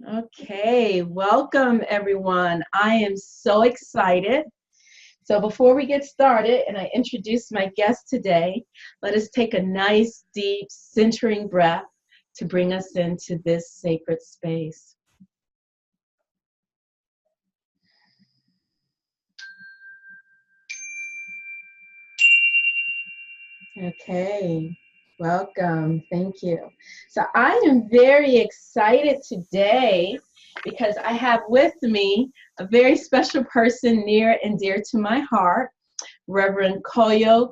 Okay, welcome everyone. I am so excited. So before we get started and I introduce my guest today, let us take a nice deep centering breath to bring us into this sacred space. Okay, welcome. Thank you. So I am very excited today because I have with me a very special person near and dear to my heart, Reverend Koyo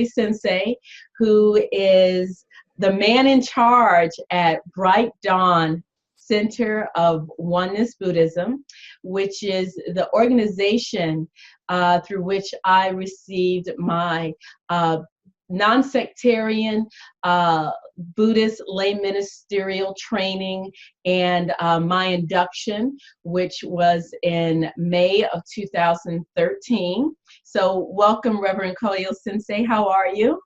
Sensei, who is the man in charge at Bright Dawn Center of Oneness Buddhism, which is the organization through which I received my non-sectarian Buddhist lay ministerial training and my induction, which was in May of 2013. So welcome, Reverend Koyo Sensei. How are you?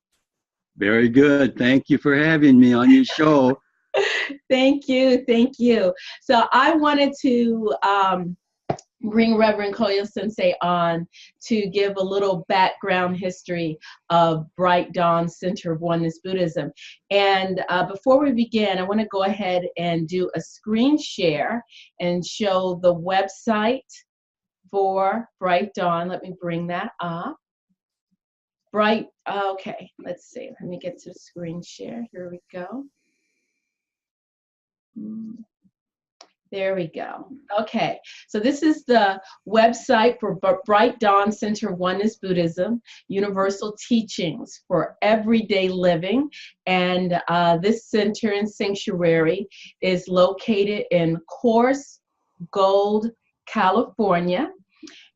Very good. Thank you for having me on your show. Thank you. Thank you. So I wanted to bring Reverend Koyo Sensei on to give a little background history of Bright Dawn Center of Oneness Buddhism. And before we begin, I want to go ahead and do a screen share and show the website for Bright Dawn. Let me bring that up. Okay, let's see. Let me get to screen share. Here we go. There we go. Okay, so this is the website for Bright Dawn Center of Oneness Buddhism, Universal Teachings for Everyday Living. And this center and sanctuary is located in Coarse Gold, California.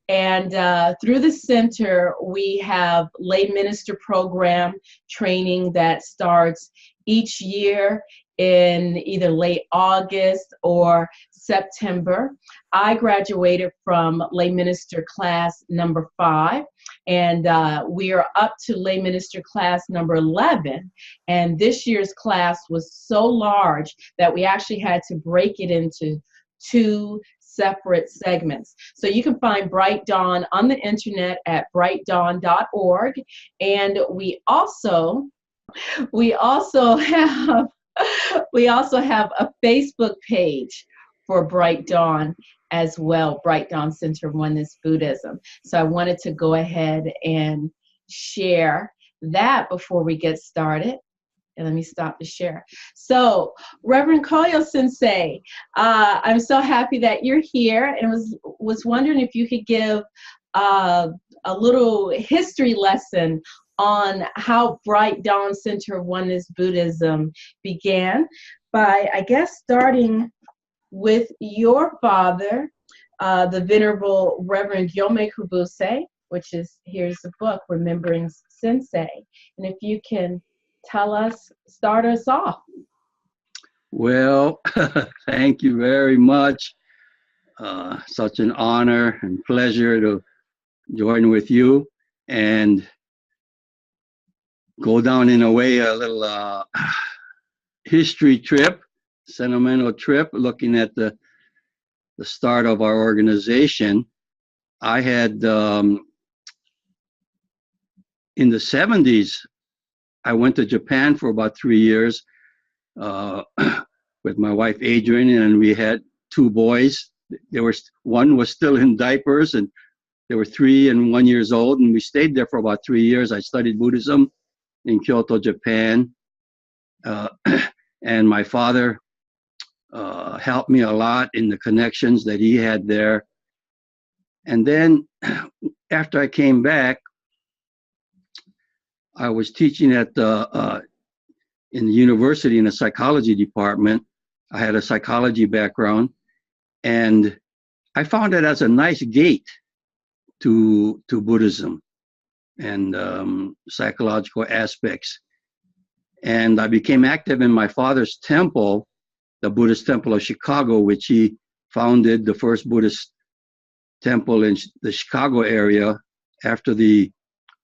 And through the center, we have lay minister program training that starts each year in either late August or September. I graduated from lay minister class number 5, and we are up to lay minister class number 11. And this year's class was so large that we actually had to break it into 2 separate segments. So you can find Bright Dawn on the internet at brightdawn.org. And we also have a Facebook page for Bright Dawn as well, Bright Dawn Center of Oneness Buddhism. So I wanted to go ahead and share that before we get started. And let me stop the share. So, Reverend Koyo Sensei, I'm so happy that you're here, and was wondering if you could give a little history lesson on how Bright Dawn Center of Oneness Buddhism began by, I guess, starting with your father, the Venerable Reverend Yome Kubuse, which is, here's the book, Remembering Sensei. And if you can start us off. Well, thank you very much. Such an honor and pleasure to join with you and go down, in a way, a little history trip, sentimental trip, looking at the start of our organization. I had, in the 70s, I went to Japan for about 3 years with my wife Adrian, and we had 2 boys. One was still in diapers, and they were 3 and 1 years old, and we stayed there for about 3 years. I studied Buddhism in Kyoto, Japan, and my father helped me a lot in the connections that he had there. And then after I came back, I was teaching in the university in the psychology department. I had a psychology background, and I found it as a nice gate to Buddhism and psychological aspects. And I became active in my father's temple, the Buddhist Temple of Chicago, which he founded, the first Buddhist temple in the Chicago area after the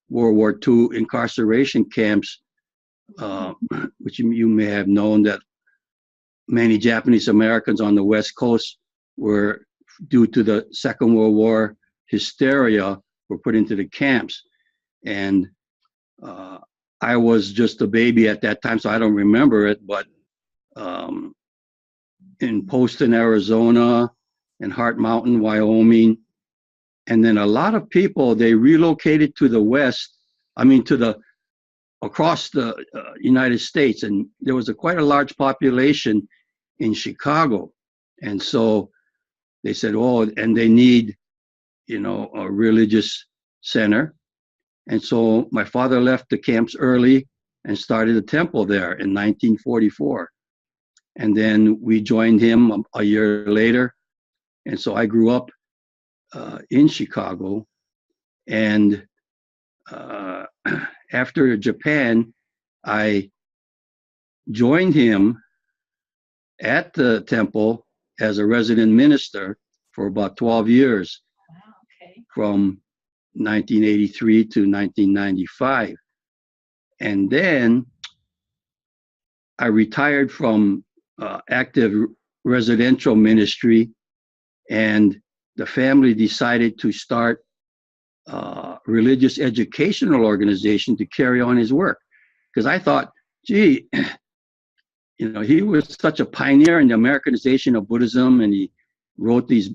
World War II incarceration camps, which you may have known, that many Japanese Americans on the West Coast were, due to the Second World War hysteria, were put into the camps. And I was just a baby at that time, so I don't remember it, but in Poston, Arizona, and Hart Mountain, Wyoming, and then a lot of people, they relocated to the West, across the United States, and there was quite a large population in Chicago. And so they said, oh, and they need, a religious center. And so my father left the camps early and started a temple there in 1944. And then we joined him a year later. And so I grew up in Chicago. And after Japan, I joined him at the temple as a resident minister for about 12 years. Wow, okay. From 1983 to 1995. And then I retired from active residential ministry, and the family decided to start a religious educational organization to carry on his work. Because I thought, gee, he was such a pioneer in the Americanization of Buddhism, and he wrote these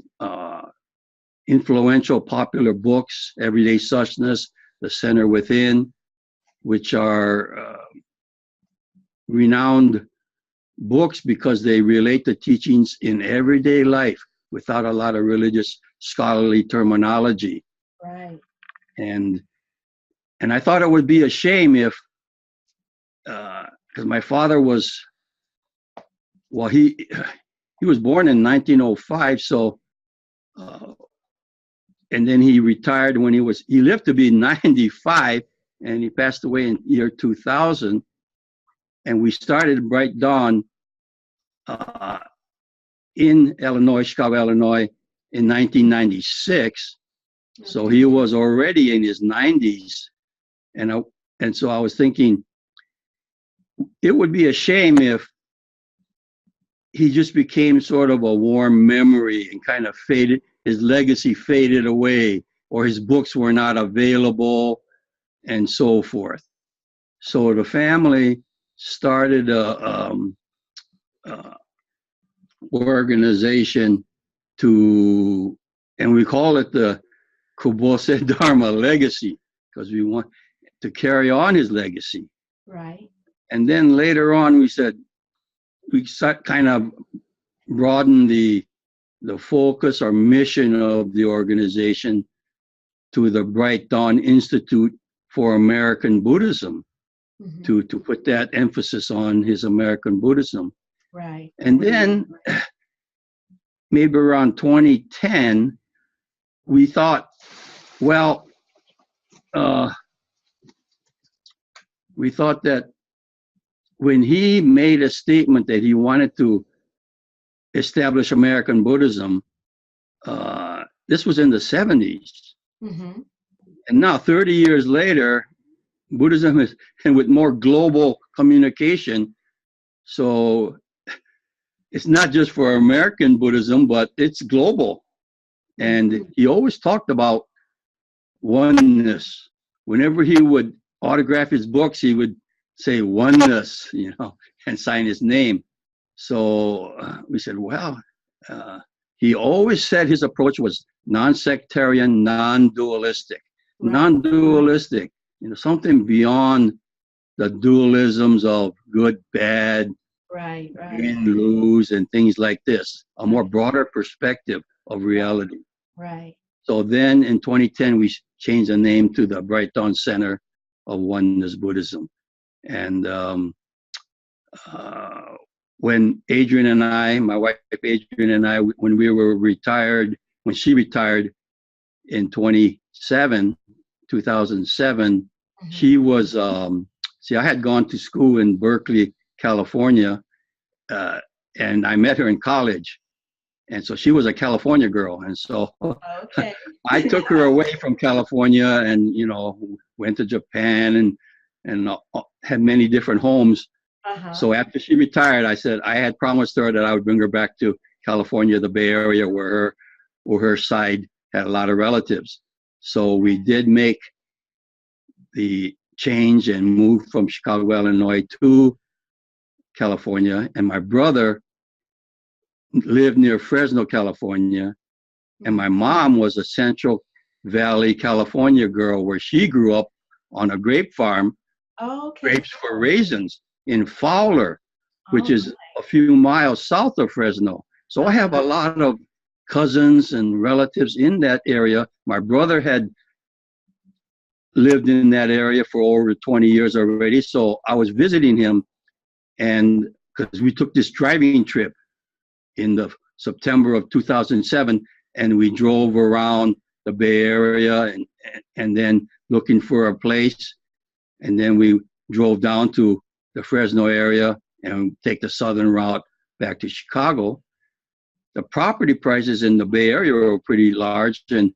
influential popular books, Everyday Suchness, The Center Within, which are renowned books because they relate the teachings in everyday life without a lot of religious scholarly terminology. Right. And I thought it would be a shame if, because my father was, well, he was born in 1905, so and then he retired when he lived to be 95, and he passed away in year 2000. And we started Bright Dawn in Illinois, Chicago, Illinois, in 1996. Okay. So he was already in his 90s. And so I was thinking, it would be a shame if he just became sort of a warm memory and kind of faded, his legacy faded away, or his books were not available, and so forth. So the family started a organization and we call it the Kubose Dharma Legacy, because we want to carry on his legacy. Right. And then later on, we said, we kind of broadened the focus or mission of the organization to the Bright Dawn Institute for American Buddhism, mm-hmm. to put that emphasis on his American Buddhism. Right. And then maybe around 2010, we thought, well, we thought that when he made a statement that he wanted to establish American Buddhism, this was in the 70s. Mm-hmm. And now 30 years later, Buddhism is, and with more global communication, so it's not just for American Buddhism, but it's global. And he always talked about oneness. Whenever he would autograph his books, he would say oneness, and sign his name. So we said, well, he always said his approach was non-sectarian, non-dualistic. Right. Non-dualistic, something beyond the dualisms of good, bad, right, win, lose, and things like this. A more broader perspective of reality. Right. So then in 2010, we changed the name to the Bright Dawn Center of Oneness Buddhism. And when Adrienne and I, my wife Adrienne and I, when she retired in 2007, mm-hmm. she was, I had gone to school in Berkeley, California, and I met her in college. And so she was a California girl. And so okay. I took her away from California and, went to Japan and had many different homes. Uh-huh. So after she retired, I said I had promised her that I would bring her back to California, the Bay Area, where her side had a lot of relatives. So we did make the change and moved from Chicago, Illinois to California. And my brother lived near Fresno, California. And my mom was a Central Valley, California girl where she grew up on a grape farm, Oh, okay. grapes for raisins in Fowler, which Oh, is a few miles south of Fresno. So I have a lot of cousins and relatives in that area. My brother had lived in that area for over 20 years already. So I was visiting him, and because we took this driving trip in the September of 2007, and we drove around the Bay Area and then looking for a place. And then we drove down to the Fresno area and take the southern route back to Chicago. The property prices in the Bay Area were pretty large and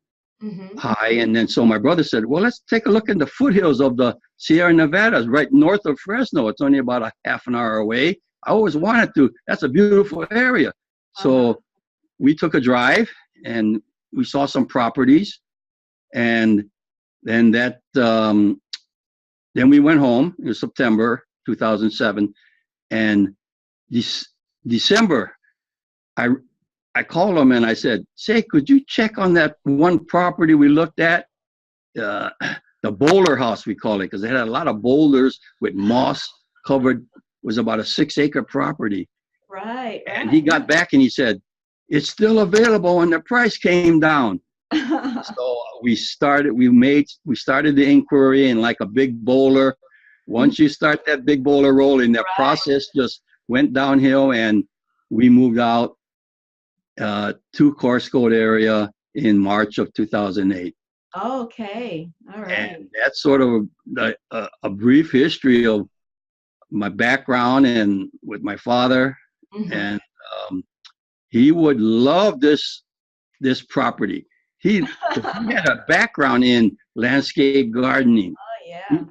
high. And then so my brother said, well, let's take a look at the foothills of the Sierra Nevadas right north of Fresno. It's only about a half an hour away. I always wanted to. That's a beautiful area. So we took a drive and we saw some properties. And then then we went home. It was September 2007. And December, I called him and I said, say, could you check on that one property we looked at? The boulder house, we call it, because it had a lot of boulders with moss covered. It was about a 6-acre property. Right. And he got back and he said, it's still available and the price came down. So we started the inquiry, and like a big bowler, once you start that big bowler rolling, the process just went downhill, and we moved out to Corscote area in March of 2008. Okay. All right. And that's sort of a brief history of my background and with my father. And he would love this property. He had a background in landscape gardening. Oh, yeah.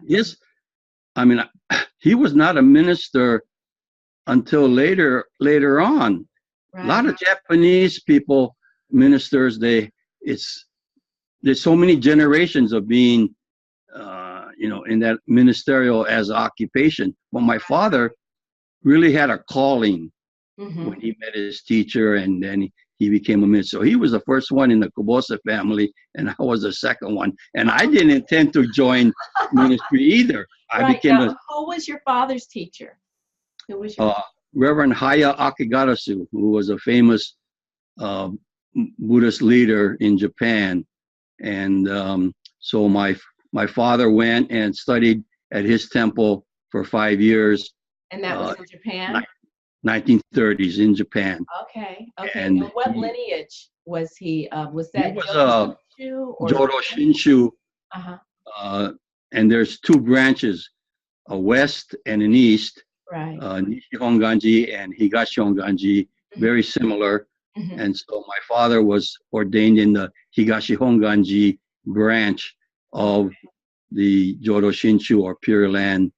He was not a minister until later on. Right. A lot of Japanese people, ministers, there's so many generations of being, in that ministerial as occupation. But my father really had a calling when he met his teacher, and then he became a minister. So he was the first one in the Kubosa family, and I was the second one. And I didn't intend to join ministry either. Who was your father's teacher? Who was your Reverend Haya Akigarasu, who was a famous Buddhist leader in Japan. And so my father went and studied at his temple for 5 years. And that was in Japan? 1930s in Japan. Okay. And what lineage was he? Was that Jodo Shinshu? And there's 2 branches, a west and an east. Right. Nishi Honganji and Higashi Honganji, very similar. And so my father was ordained in the Higashi Honganji branch of the Jodo Shinshu, or Pure Land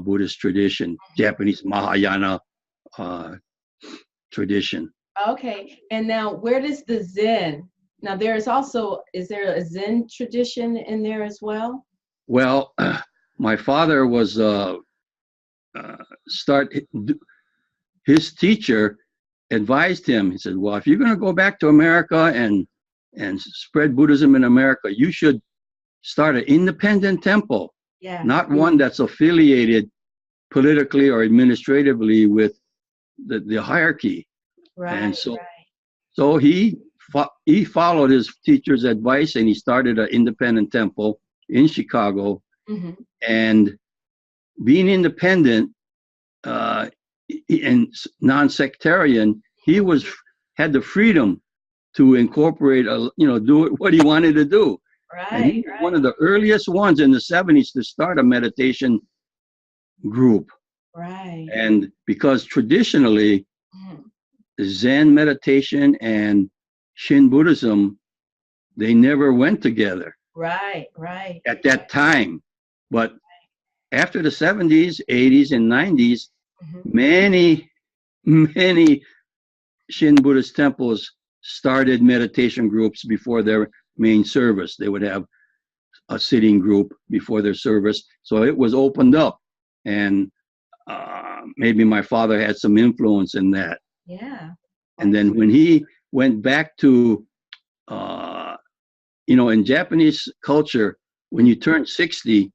Buddhist tradition, Japanese Mahayana tradition. Okay. And now where does the Zen, now is there a Zen tradition in there as well? Well, my father was his teacher advised him. He said, well, if you're going to go back to America and spread Buddhism in America, you should start an independent temple, not one that's affiliated politically or administratively with the hierarchy. Right. And so he followed his teacher's advice, and he started an independent temple in Chicago. And being independent and non-sectarian, he had the freedom to incorporate, do what he wanted to do. Right. And he was one of the earliest ones in the 70s to start a meditation group. Right. And because traditionally, Zen meditation and Shin Buddhism, they never went together. Right. At that time. But after the 70s, 80s, and 90s, Mhm. many Shin Buddhist temples started meditation groups before their main service. They would have a sitting group before their service. So it was opened up. And maybe my father had some influence in that. Yeah. And then when he went back to, uh, in Japanese culture, when you turn 60,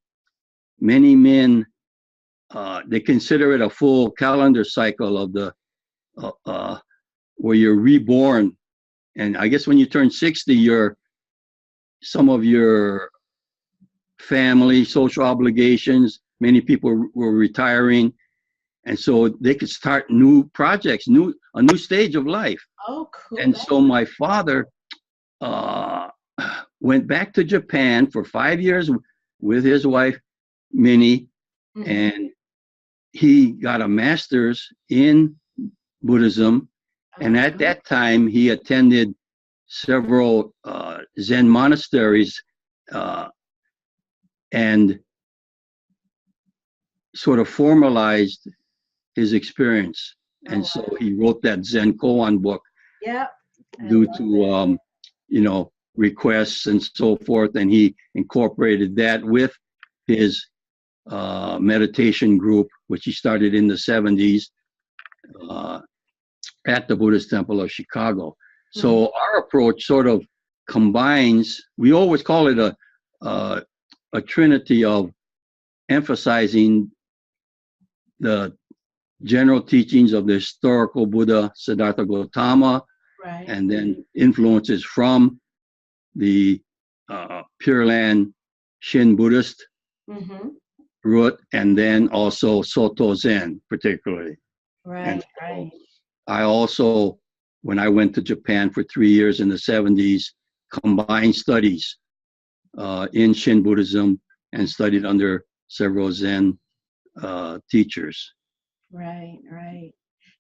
many men, they consider it a full calendar cycle of the, where you're reborn. And I guess when you turn 60, some of your family, social obligations, many people were retiring. And so they could start new projects, a new stage of life. Oh, cool. And so my father uh, went back to Japan for 5 years with his wife, Minnie, Mhm. and he got a master's in Buddhism. And at that time, he attended several Zen monasteries and sort of formalized his experience. And so he wrote that Zen koan book Yeah. due to, requests and so forth. And he incorporated that with his meditation group, which he started in the 70s at the Buddhist Temple of Chicago. So our approach sort of combines, we always call it a trinity of emphasizing the general teachings of the historical Buddha Siddhartha Gautama, Right. and then influences from the Pure Land Shin Buddhist Mm-hmm. root, and then also Soto Zen, particularly. And Right. so Right. I also, when I went to Japan for 3 years in the 70s, combined studies in Shin Buddhism and studied under several Zen teachers. Right. Right.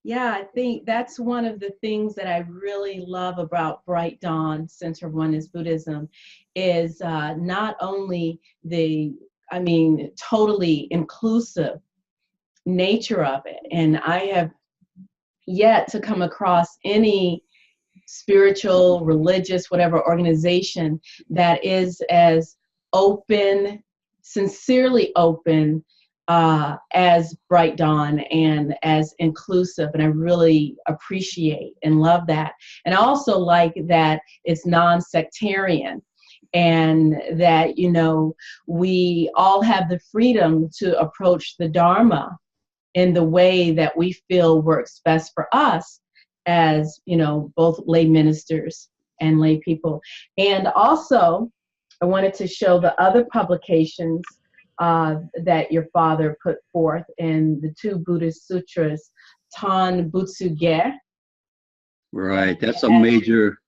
Yeah, I think that's one of the things that I really love about Bright Dawn Center of Oneness Buddhism is not only totally inclusive nature of it. And I have yet to come across any spiritual, religious, whatever organization that is as open, sincerely open as Bright Dawn and as inclusive. And I really appreciate and love that. And I also like that it's non-sectarian and that, we all have the freedom to approach the Dharma in the way that we feel works best for us as, both lay ministers and lay people. And also, I wanted to show the other publications that your father put forth in the two Buddhist sutras, Tan Butsuge. Right, that's a major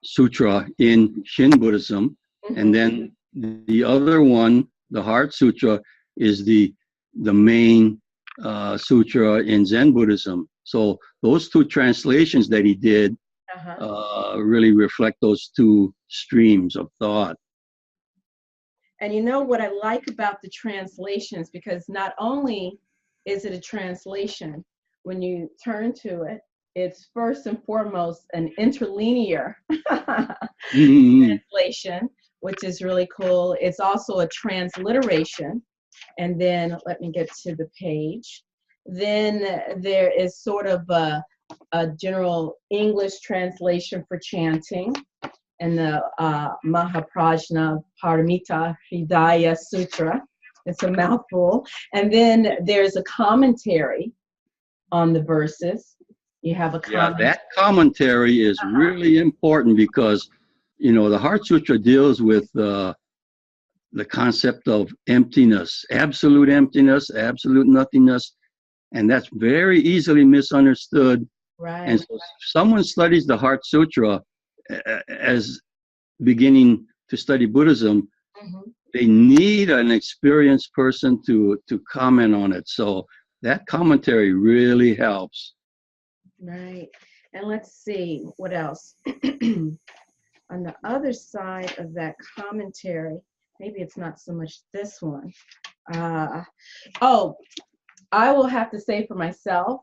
sutra in Shin Buddhism. And then the other one, the Heart Sutra, is the main sutra in Zen Buddhism. So those two translations that he did really reflect those two streams of thought. And you know what I like about the translations, because not only is it a translation, when you turn to it, it's first and foremost an interlinear translation, which is really cool. It's also a transliteration. And then let me get to the page. Then there is sort of a general English translation for chanting, and the Mahaprajna Paramita Hridaya Sutra. It's a mouthful. And then there's a commentary on the verses. You have a commentary. Yeah, that commentary is really important because, the Heart Sutra deals with the concept of emptiness, absolute nothingness, and that's very easily misunderstood. Right. And so if someone studies the Heart Sutra as beginning to study Buddhism, they need an experienced person to comment on it. So that commentary really helps. Right. And let's see what else. On the other side of that commentary, maybe it's not so much this one. Oh, I will have to say for myself,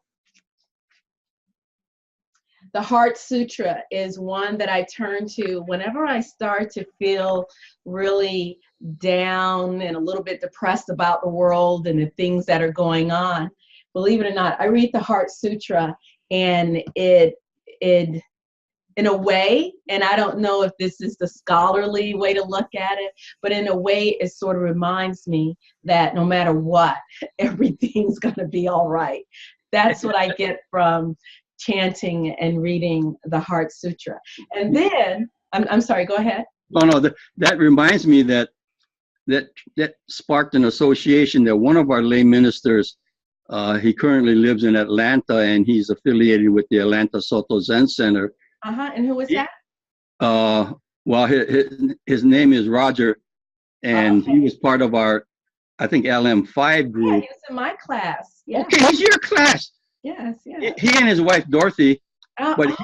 the Heart Sutra is one that I turn to whenever I start to feel really down and a little bit depressed about the world and the things that are going on. Believe it or not, I read the Heart Sutra, and it in a way, and I don't know if this is the scholarly way to look at it, but in a way it sort of reminds me that no matter what, everything's going to be all right. That's what I get from chanting and reading the Heart Sutra. And then, I'm sorry, go ahead. Oh, no, that reminds me that sparked an association that one of our lay ministers, he currently lives in Atlanta, and he's affiliated with the Atlanta Soto Zen Center. And who is that? Well, his name is Roger, and Okay. he was part of our, I think, LM5 Yeah, group. he was in my class. Yeah. Okay, he's your class. Yes, yeah. He and his wife Dorothy, but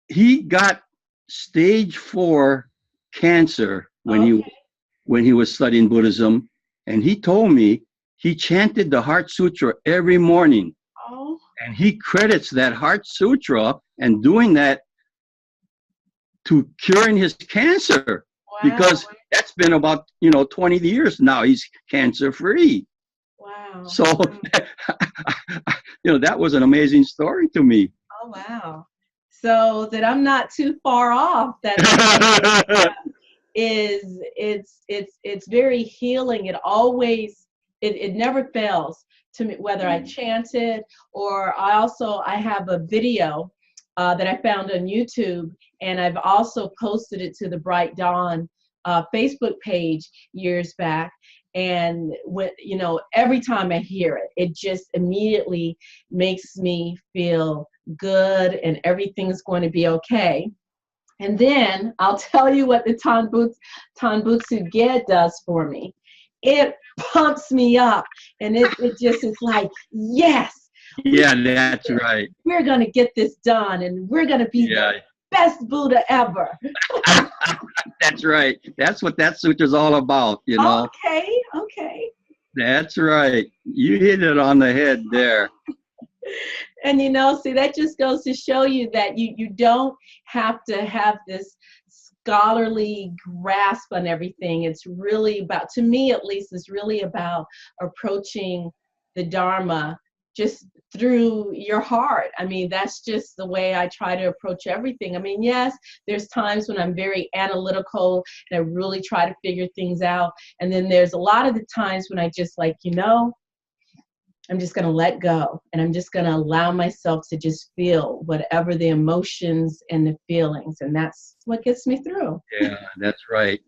he got stage 4 cancer when he was studying Buddhism, and he told me he chanted the Heart Sutra every morning. Oh. And he credits that Heart Sutra and doing that to curing his cancer. Wow. Because that's been about 20 years now. He's cancer free. Wow. So that was an amazing story to me. Oh wow. So that I'm not too far off. That it's very healing. It never fails to me, whether I chant it or I have a video that I found on YouTube, and I've also posted it to the Bright Dawn Facebook page years back. And every time I hear it, it just immediately makes me feel good, and everything's going to be okay. And then I'll tell you what the Tanbutsu Ge does for me. It pumps me up, and it just is like, yes. Yeah, that's right. We're going to get this done, and we're going to be the best Buddha ever. That's right. That's what that sutra's all about, Okay. That's right. You hit it on the head there. And see, that just goes to show you that you don't have to have this scholarly grasp on everything. It's really about, to me at least, it's really about approaching the Dharma just through your heart. I mean, that's just the way I try to approach everything. I mean, yes, there's times when I'm very analytical and I really try to figure things out. And then there's a lot of the times when I just I'm just going to let go, and I'm just going to allow myself to just feel whatever the emotions and the feelings. And that's what gets me through. Yeah, that's right.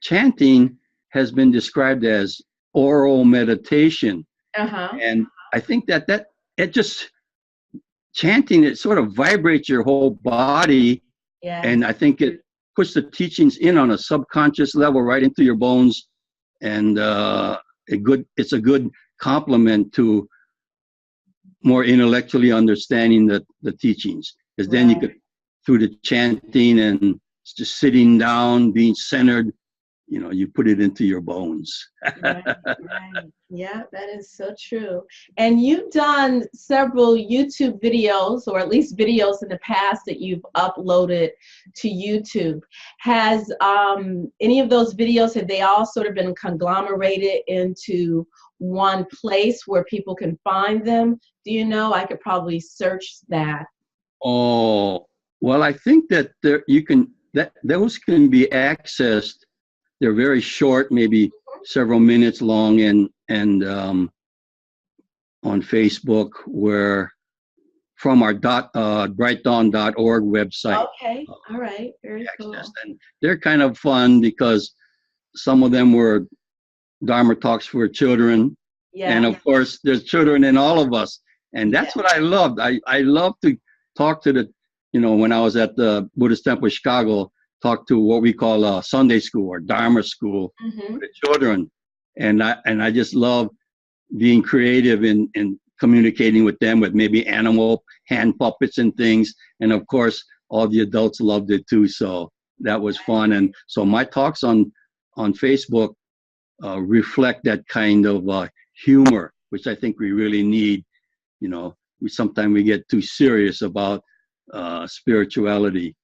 Chanting has been described as oral meditation. And I think that chanting, it sort of vibrates your whole body. Yeah. And I think it puts the teachings in on a subconscious level right into your bones. And it's a good complement to more intellectually understanding the teachings. Because then you could, through the chanting and just sitting down, being centered, you put it into your bones. Right. Yeah, that is so true. And you've done several YouTube videos, or at least videos in the past that you've uploaded to YouTube. Has any of those videos, have they all sort of been conglomerated into one place where people can find them? Do you know? I could probably search that. Oh, well, I think that those can be accessed. They're very short, maybe several minutes long, and on Facebook, where from our brightdawn.org website. Okay, all right, very cool. And they're kind of fun because some of them were Dharma talks for children, and of course, there's children in all of us, and that's what I loved. I love to talk to when I was at the Buddhist Temple of Chicago, talk to what we call Sunday school or Dharma school for the children. And I just love being creative in communicating with them with maybe animal hand puppets and things. And of course, all the adults loved it too. So that was fun. And so my talks on Facebook reflect that kind of humor, which I think we really need. You know, sometimes we get too serious about spirituality.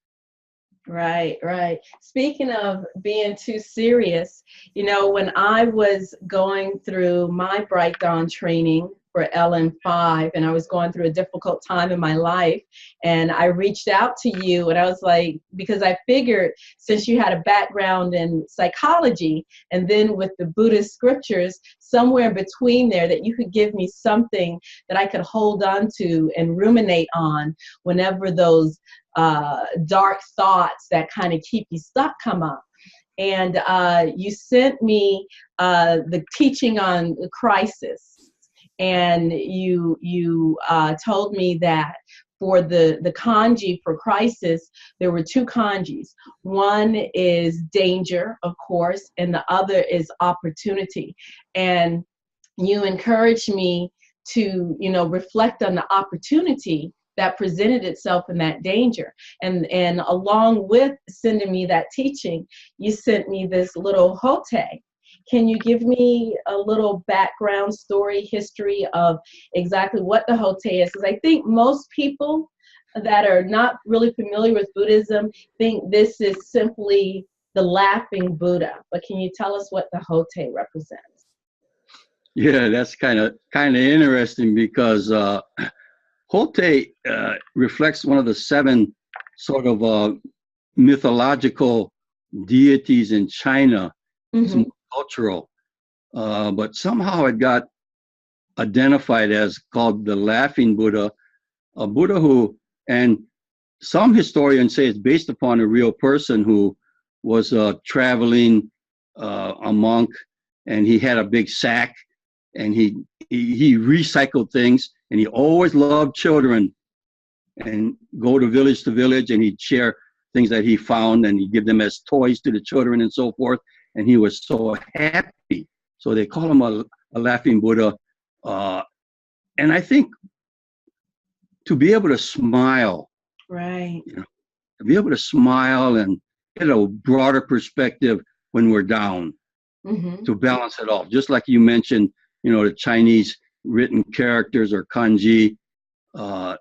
Right, right. Speaking of being too serious, you know, when I was going through my Bright Dawn training for LM5, and I was going through a difficult time in my life, and I reached out to you, and I was like, because I figured since you had a background in psychology and then with the Buddhist scriptures, somewhere between there, that you could give me something that I could hold on to and ruminate on whenever those dark thoughts that kind of keep you stuck come up. And you sent me the teaching on crisis. And you told me that for the kanji for crisis, there were two kanjis. One is danger, of course, and the other is opportunity. And you encouraged me to, you know, reflect on the opportunity that presented itself in that danger. And along with sending me that teaching, you sent me this little hote. Can you give me a little background story, history of exactly what the hote is? Because I think most people that are not really familiar with Buddhism think this is simply the laughing Buddha. But can you tell us what the hote represents? Yeah, that's kind of interesting because hote reflects one of the 7 sort of mythological deities in China. It's more cultural, but somehow it got identified as called the laughing Buddha, a Buddha who, and some historians say it's based upon a real person who was traveling, a monk, and he had a big sack, and he recycled things, and he always loved children, and go to village, and he'd share things that he found, and he'd give them as toys to the children and so forth, and he was so happy. So they call him a laughing Buddha. And I think to be able to smile, right, you know, to be able to smile and get a broader perspective when we're down, to balance it off. Just like you mentioned, you know, the Chinese written characters or kanji,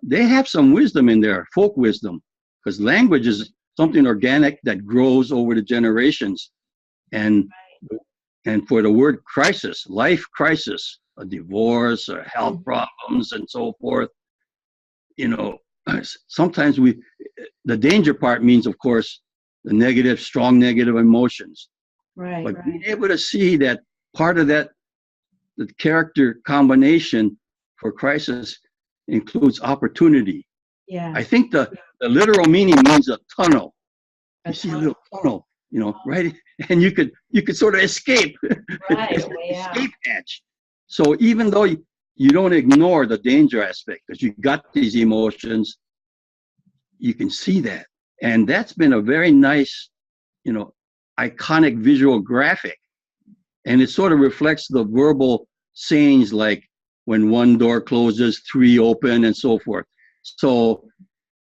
they have some wisdom in there, folk wisdom, because language is something organic that grows over the generations. And for the word crisis, life crisis, a divorce or health problems and so forth, you know, sometimes the danger part means, of course, the negative, strong negative emotions. Right. But being able to see that part of that, the character combination for crisis includes opportunity. Yeah. I think the literal meaning means a tunnel. You see a little tunnel, you know, right? And you could sort of escape. Right. It's an escape hatch. So even though you don't ignore the danger aspect, because you got these emotions, you can see that. And that's been a very nice, you know, iconic visual graphic. And it sort of reflects the verbal sayings like when one door closes, 3 open, and so forth. So,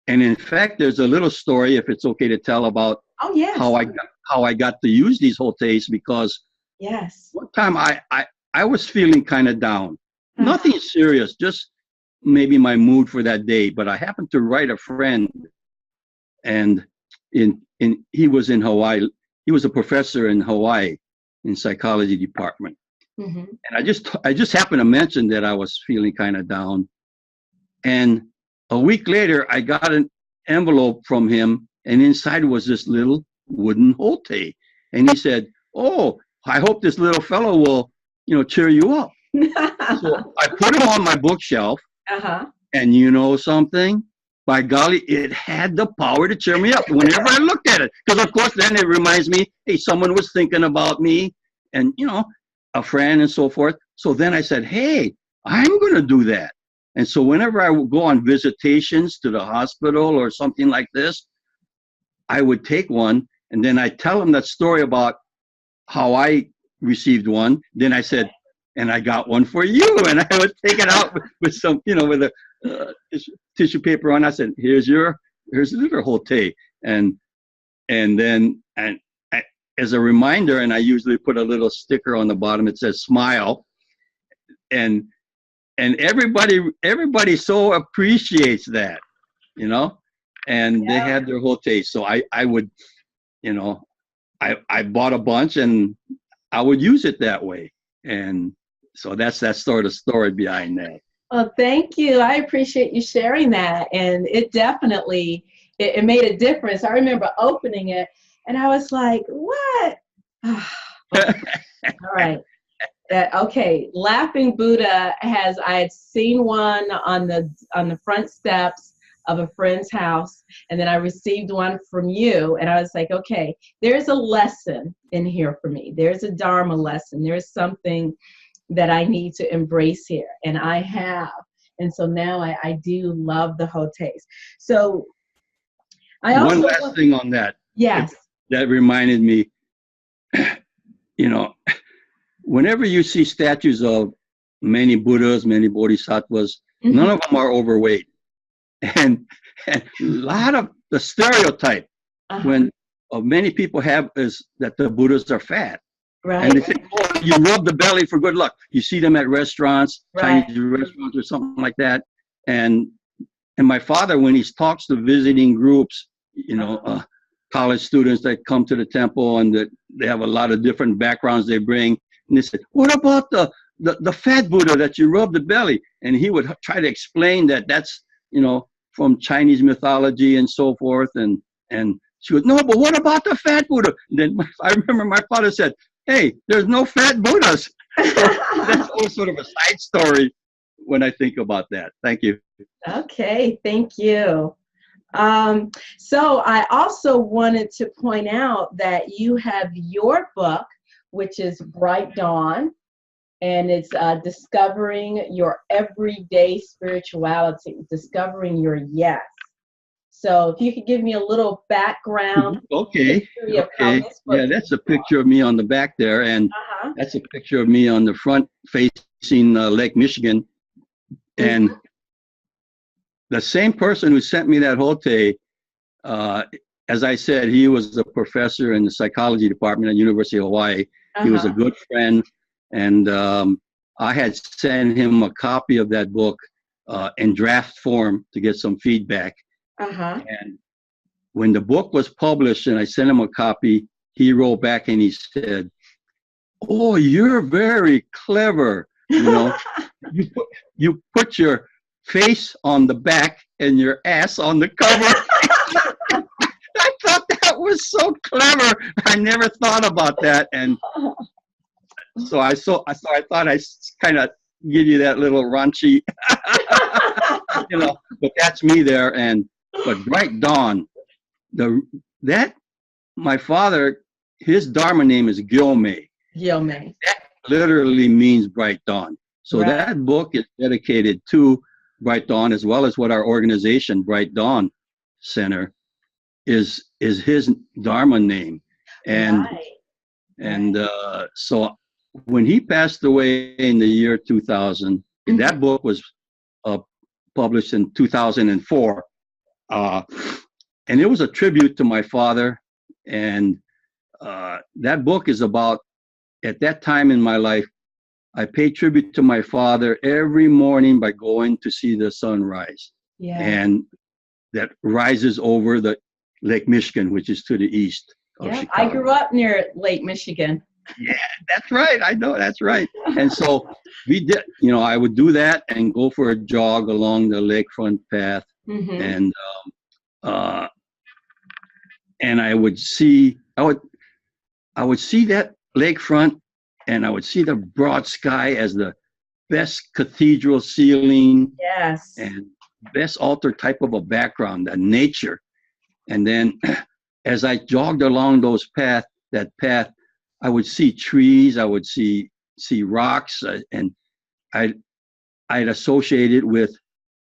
and in fact, there's a little story, if it's okay to tell, about how I got to use these hotes, because one time I was feeling kind of down. Nothing serious, just maybe my mood for that day. But I happened to write a friend, and he was in Hawaii. He was a professor in Hawaii in psychology department. And I just happened to mention that I was feeling kind of down. And a week later, I got an envelope from him, and inside was this little wooden hote. And he said, "Oh, I hope this little fellow will, you know, cheer you up." So I put him on my bookshelf, and you know something? By golly, it had the power to cheer me up whenever I looked at it. Because of course, then it reminds me, hey, someone was thinking about me, and you know, a friend and so forth. So then I said, hey, I'm going to do that. And so whenever I would go on visitations to the hospital or something like this, I would take one, and then I tell them that story about how I received one. Then I said, and I got one for you. And I would take it out with some, you know, with a tissue paper on. I said, here's a little hote. And and then as a reminder, and I usually put a little sticker on the bottom. It says "Smile," and everybody so appreciates that, you know, and they had their whole taste. So I would, you know, I bought a bunch and I would use it that way, and so that's sort of story behind that. Well, thank you. I appreciate you sharing that. And it definitely, it made a difference. I remember opening it and I was like, what? All right. Okay. Laughing Buddha I had seen one on the front steps of a friend's house. And then I received one from you. And I was like, okay, there's a lesson in here for me. There's a Dharma lesson. There's something that I need to embrace here, and I have. And so now I do love the whole taste. So I also— One last thing on that. Yes. That reminded me, you know, whenever you see statues of many Buddhas, many Bodhisattvas, none of them are overweight. And a lot of the stereotype when many people have is that the Buddhas are fat. Right. And they think, oh, you rub the belly for good luck. You see them at restaurants, Chinese restaurants or something like that. And my father, when he talks to visiting groups, you know, college students that come to the temple, and that they have a lot of different backgrounds they bring, and they say, what about the fat Buddha that you rub the belly? And he would try to explain that that's, you know, from Chinese mythology and so forth. And she goes, no, but what about the fat Buddha? And then I remember my father said, hey, there's no fat Buddhas. So that's all sort of a side story when I think about that. Thank you. Okay, thank you. So I also wanted to point out that you have your book, which is Bright Dawn, and it's Discovering Your Everyday Spirituality, Discovering Your Yes. So if you could give me a little background. Okay. Yeah, that's a picture of me on the back there, and that's a picture of me on the front facing Lake Michigan. And the same person who sent me that hote, as I said, he was a professor in the psychology department at University of Hawaii. He was a good friend, and I had sent him a copy of that book in draft form to get some feedback. And when the book was published and I sent him a copy, he wrote back and he said, oh, you're very clever. You know, you put your face on the back and your ass on the cover. I thought that was so clever. I never thought about that. And so I thought I kind of give you that little raunchy, you know, but that's me there. But Bright Dawn, my father, his Dharma name is Gyomei. Gyomei. That literally means bright dawn. So that book is dedicated to Bright Dawn, as well as what our organization, Bright Dawn Center, is his Dharma name. And so when he passed away in the year 2000, that book was published in 2004. And it was a tribute to my father. And that book is about, at that time in my life, I paid tribute to my father every morning by going to see the sun rise. Yeah. And that rises over the Lake Michigan, which is to the east of Chicago. I grew up near Lake Michigan. Yeah, that's right. I know, that's right. And so we did, you know, I would do that and go for a jog along the lakefront path. And I would see that lakefront, and I would see the broad sky as the best cathedral ceiling. Yes. And best altar type of a background, that nature. And then as I jogged along that path, I would see trees, I would see rocks, and I'd associate it with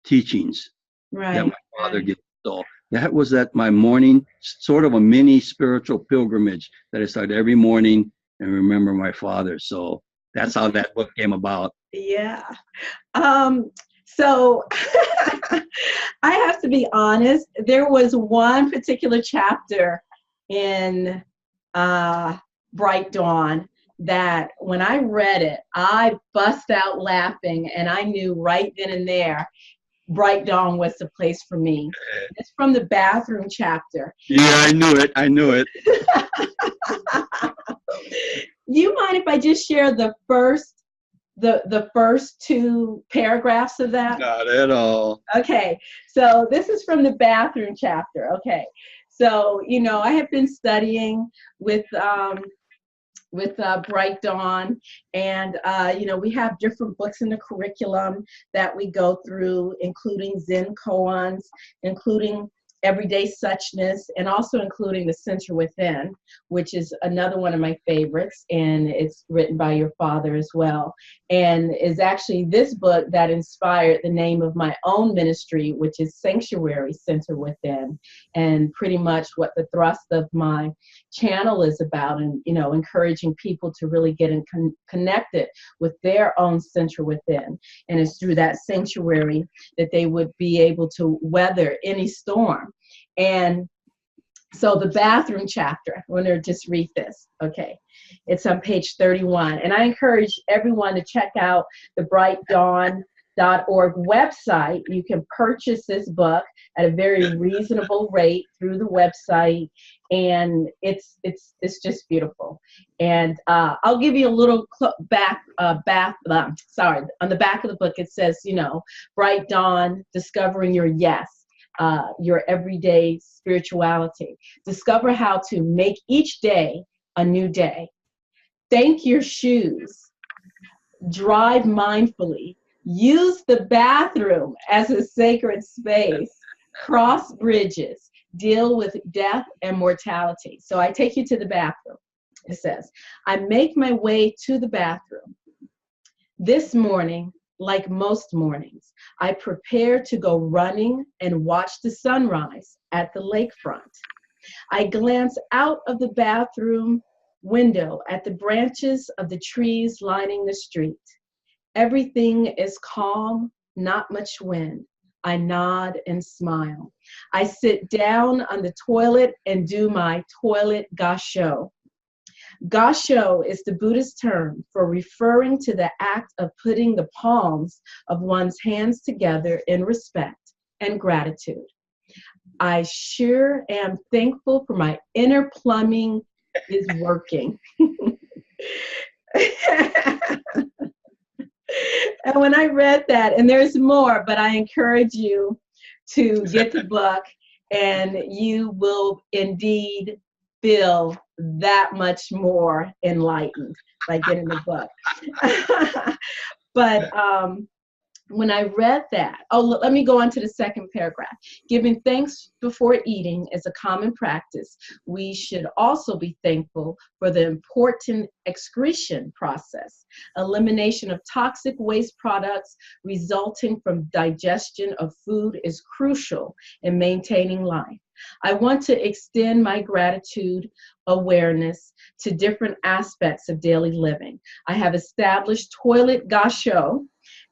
teachings that my father gave. So that was my morning, sort of a mini spiritual pilgrimage that I started every morning and remember my father. So that's how that book came about. Yeah. So I have to be honest, there was one particular chapter in Bright Dawn that when I read it, I bust out laughing, and I knew right then and there Bright Dawn was the place for me. It's from the bathroom chapter. Yeah, I knew it. I knew it. You mind if I just share the first two paragraphs of that? Not at all. Okay, so this is from the bathroom chapter. Okay, so I have been studying with Bright Dawn, and we have different books in the curriculum that we go through, including Zen koans, including Everyday Suchness, and also including The Center Within, which is another one of my favorites, and it's written by your father as well, and is actually this book that inspired the name of my own ministry, which is Sanctuary Center Within, and pretty much what the thrust of my channel is about, and encouraging people to really get connected with their own center within, and it's through that sanctuary that they would be able to weather any storm. And so the bathroom chapter, I'm going to just read this. Okay, it's on page 31, and I encourage everyone to check out the brightdawn.org website. You can purchase this book at a very reasonable rate through the website, and it's just beautiful. And I'll give you a little on the back of the book it says, Bright Dawn, discovering your yes, your everyday spirituality. Discover how to make each day a new day. Thank your shoes. Drive mindfully. Use the bathroom as a sacred space. Cross bridges. Deal with death and mortality. So I take you to the bathroom. It says, I make my way to the bathroom. This morning, like most mornings, I prepare to go running and watch the sunrise at the lakefront. I glance out of the bathroom window at the branches of the trees lining the street. Everything is calm, not much wind. I nod and smile. I sit down on the toilet and do my toilet gasho. Gasho is the Buddhist term for referring to the act of putting the palms of one's hands together in respect and gratitude. I sure am thankful for my inner plumbing is working. And when I read that, and there's more, but I encourage you to get the book, and you will indeed feel that much more enlightened by getting the book. But when I read that, let me go on to the second paragraph. Giving thanks before eating is a common practice. We should also be thankful for the important excretion process. Elimination of toxic waste products resulting from digestion of food is crucial in maintaining life. I want to extend my gratitude awareness to different aspects of daily living. I have established toilet gasho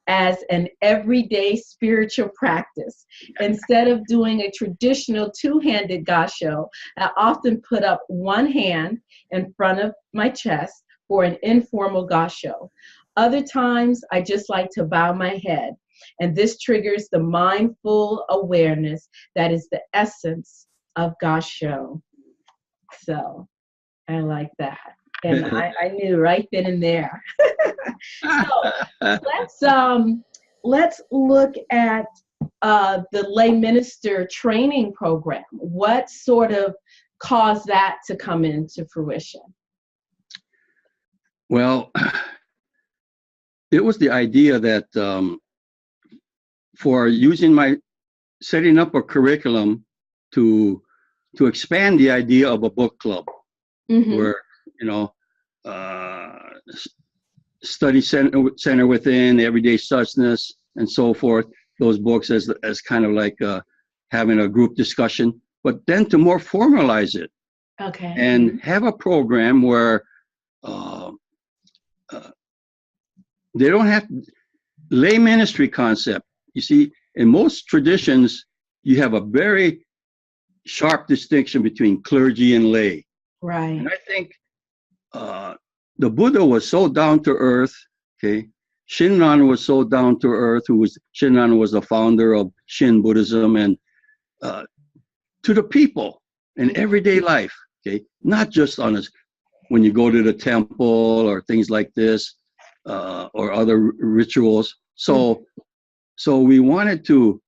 as an everyday spiritual practice. Instead of doing a traditional two-handed gasho, I often put up one hand in front of my chest for an informal gasho. Other times, I just like to bow my head, and this triggers the mindful awareness that is the essence of gasho. So I like that. And I knew right then and there. So let's look at the lay minister training program. What sort of caused that to come into fruition? Well, it was the idea that for setting up a curriculum to expand the idea of a book club, mm-hmm. where study center within, everyday suchness, and so forth. Those books as kind of like having a group discussion, but then to more formalize it, okay, and have a program where they don't have lay ministry concept. You see, in most traditions, you have a very sharp distinction between clergy and lay. Right. And I think the Buddha was so down to earth. Okay, Shinran was so down to earth. Shinran was the founder of Shin Buddhism, and to the people in everyday life. Okay, not just on us when you go to the temple or things like this or other rituals. So we wanted to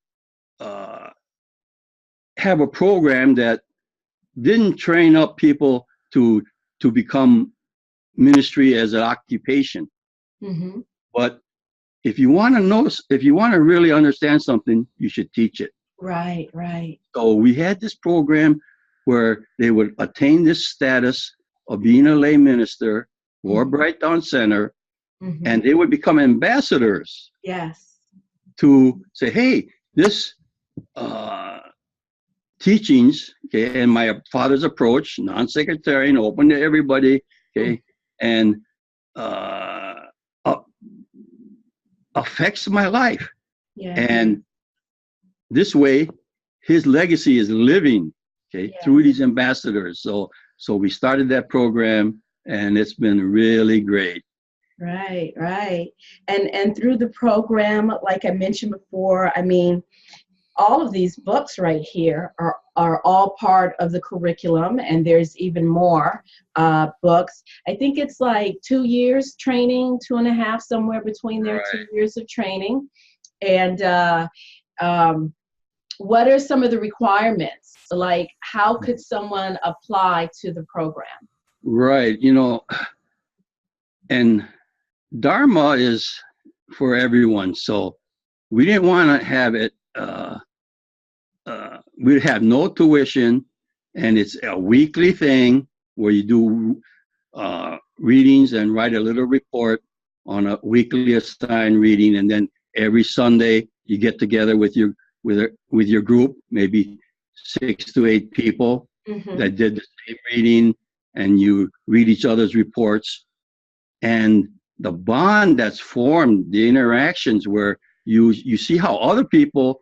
have a program that didn't train up people to become ministry as an occupation. Mm-hmm. But if you want to really understand something, you should teach it. Right, right. So we had this program where they would attain this status of being a lay minister or Bright Dawn Center, and they would become ambassadors. Yes. To say, hey, this teachings, okay, and my father's approach, non-sectarian, open to everybody, okay, and affects my life. Yeah. And this way, his legacy is living, okay, through these ambassadors. So we started that program, and it's been really great. Right, right. And through the program, like I mentioned before, I mean, all of these books right here are all part of the curriculum, and there's even more books. I think it's like 2 years training, 2.5, somewhere between there, 2 years of training. And what are some of the requirements? Like, how could someone apply to the program? Right, and Dharma is for everyone. So we didn't want to have it, we'd have no tuition, and it's a weekly thing where you do readings and write a little report on a weekly assigned reading, and then every Sunday you get together with your group, maybe 6 to 8 people that did the same reading, and you read each other's reports. And the bond that's formed, the interactions where you see how other people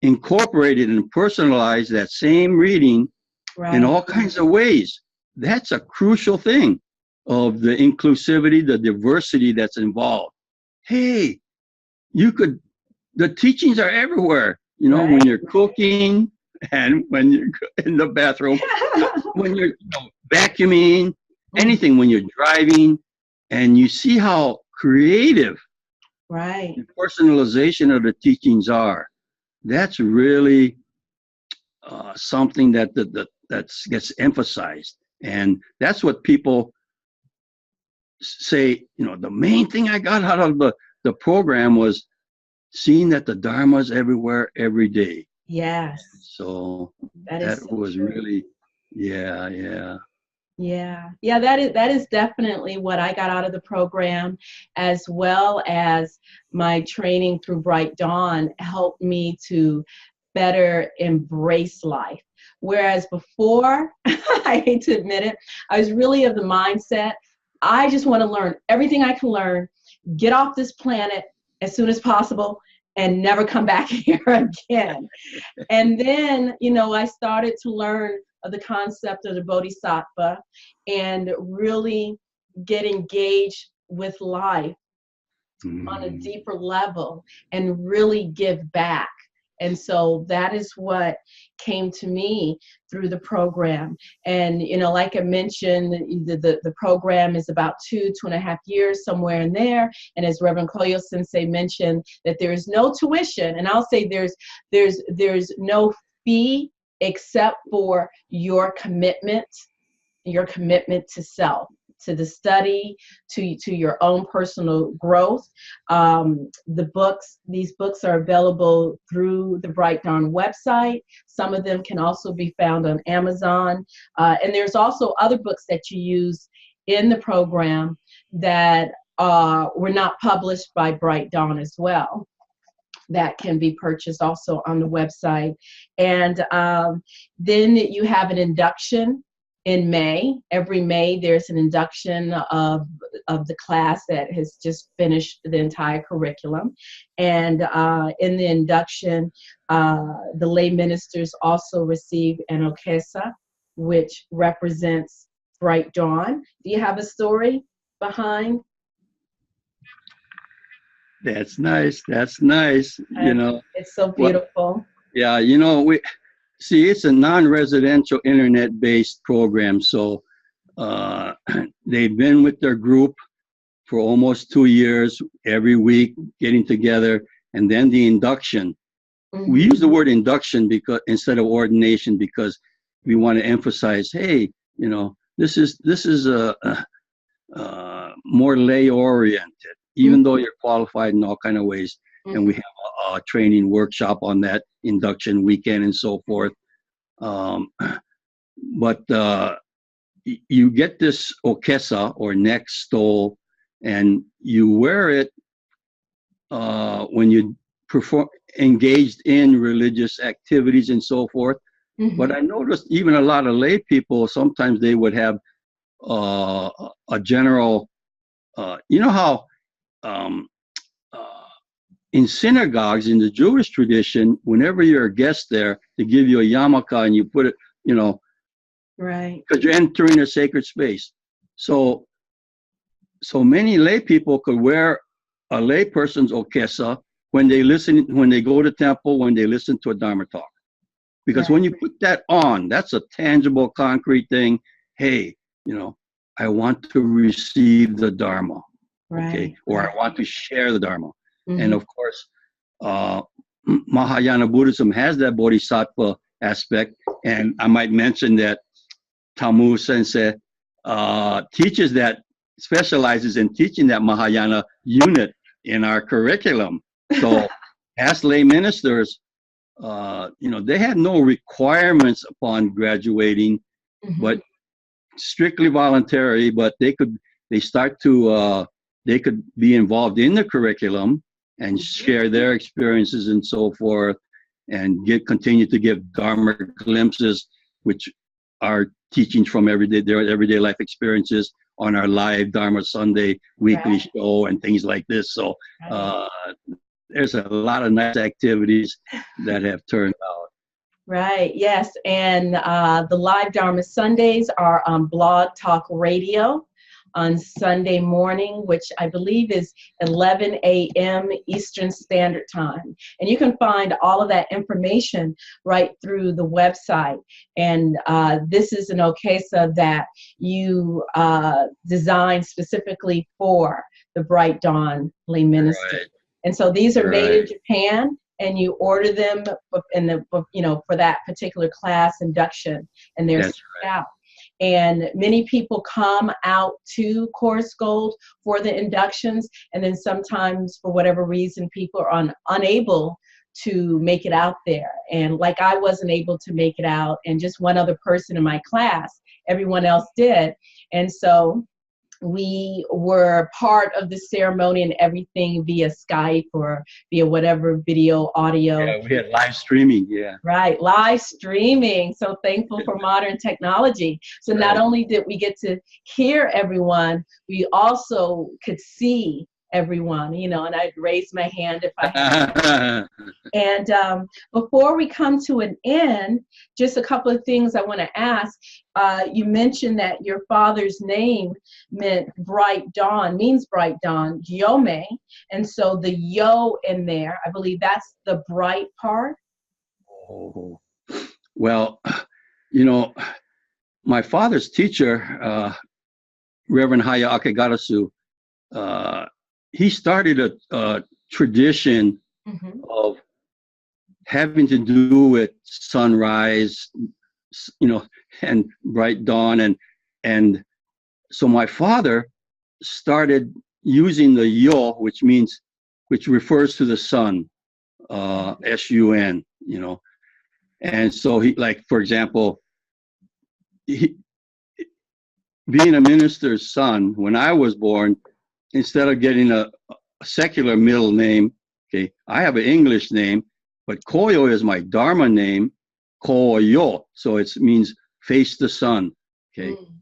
incorporated and personalized that same reading in all kinds of ways. That's a crucial thing of the inclusivity, the diversity that's involved. Hey, the teachings are everywhere, when you're cooking and when you're in the bathroom, when you're vacuuming, anything, when you're driving, and you see how creative the personalization of the teachings are. That's really something that gets emphasized, and that's what people say. The main thing I got out of the program was seeing that the Dharma is everywhere, every day. Yes. So that was true. really, yeah. That is definitely what I got out of the program, as well as my training through Bright Dawn helped me to better embrace life. Whereas before, I hate to admit it, I was really of the mindset, I just want to learn everything I can learn, get off this planet as soon as possible, and never come back here again. And then, I started to learn of the concept of the Bodhisattva and really get engaged with life on a deeper level and really give back. And so that is what came to me through the program. And, like I mentioned, the program is about 2.5 years, somewhere in there. And as Reverend Koyo Sensei mentioned, that there is no tuition. And I'll say there's no fee except for your commitment to self, to the study, to your own personal growth. These books are available through the Bright Dawn website. Some of them can also be found on Amazon. And there's also other books that you use in the program that were not published by Bright Dawn as well, that can be purchased also on the website. And then you have an induction in May. Every May, there's an induction of the class that has just finished the entire curriculum. And in the induction, the lay ministers also receive an okesa, which represents bright dawn. Do you have a story behind? That's nice. That's nice. You know, It's so beautiful. yeah, you know, we see it's a non-residential internet-based program. So they've been with their group for almost 2 years, every week getting together, and then the induction. Mm-hmm. We use the word induction because instead of ordination, because we want to emphasize, hey, you know, this is a more lay oriented, even though you're qualified in all kind of ways. And we have a training workshop on that induction weekend and so forth. But you get this okesa or neck stole, and you wear it when you engaged in religious activities and so forth. Mm-hmm. But I noticed even a lot of lay people, sometimes they would have a general, you know how in synagogues, in the Jewish tradition, whenever you're a guest there, they give you a yarmulke and you put it, you know, right, because you're entering a sacred space. So many lay people could wear a lay person's okesa when they go to temple, when they listen to a Dharma talk. Because when you put that on, that's a tangible, concrete thing. Hey, you know, I want to receive the Dharma, okay? Or I want to share the Dharma. Mm-hmm. And of course, Mahayana Buddhism has that bodhisattva aspect. And I might mention that Tamu Sensei specializes in teaching that Mahayana unit in our curriculum. So as lay ministers, you know, they had no requirements upon graduating, but strictly voluntary, but they could be involved in the curriculum and share their experiences and so forth, and continue to give Dharma glimpses, which are teachings from their everyday life experiences on our live Dharma Sunday weekly show and things like this. So there's a lot of nice activities that have turned out. Right, yes, and the live Dharma Sundays are on Blog Talk Radio on Sunday morning, which I believe is 11 a.m. Eastern Standard Time. And you can find all of that information right through the website. And this is an okesa that you designed specifically for the Bright Dawn lay minister. Right. And so these are made in Japan, and you order them for that particular class induction, and they're sent out. And many people come out to Course Gold for the inductions, and then sometimes for whatever reason people are unable to make it out there. And like I wasn't able to make it out, and just one other person in my class, everyone else did. And so we were part of the ceremony and everything via Skype or via whatever video, audio. Yeah, we had live streaming, yeah. Right, live streaming. So thankful for modern technology. So not only did we get to hear everyone, we also could see everyone, you know, and I'd raise my hand if I had. And before we come to an end, just a couple of things I want to ask. You mentioned that your father's name meant bright dawn, means bright dawn, Gyome. And so the yo in there, I believe that's the bright part. Oh, well, you know, my father's teacher, Reverend Haya Akegarasu, he started a tradition of having to do with sunrise, you know, and bright dawn, and so my father started using the yo, which refers to the sun, S-U-N, you know, and so he, like, for example, being a minister's son, when I was born, instead of getting a secular middle name, okay, I have an English name, but Koyo is my Dharma name, Koyo. So it means face the sun, Okay. Mm.